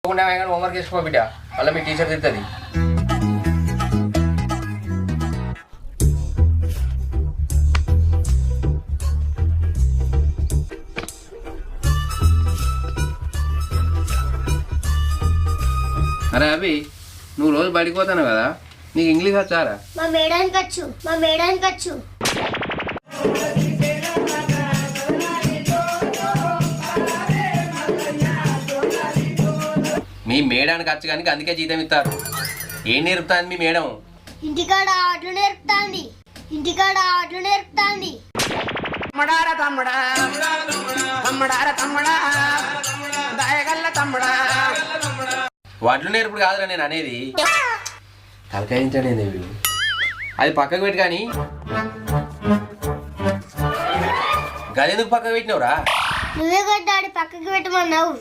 Homework చేసుకో బిడ్డ, మళ్ళీ మీ టీచర్ తిడుతుంది. అరే అభి, నువ్వు రోజు బడికి పోతాను కదా, నీకు ఇంగ్లీష్ వచ్చారా? మా మేడానికి వచ్చు. మీ మేడానికి వచ్చు కానీ అందుకే జీతం ఇస్తారు. ఏం నేర్పుతాంది మీ మేడం? ఇంటికాడ ఆటలు నేర్పుతాంది. వడ్లు నేర్పుడు కాదురా నేను అనేది. తలకాయించండి వీడు, అది పక్కకు పెట్టి. కానీ గదెందుకు పక్కకు పెట్టినవురా? నువ్వే కొట్టాడి పక్కకి పెట్టమన్నావు.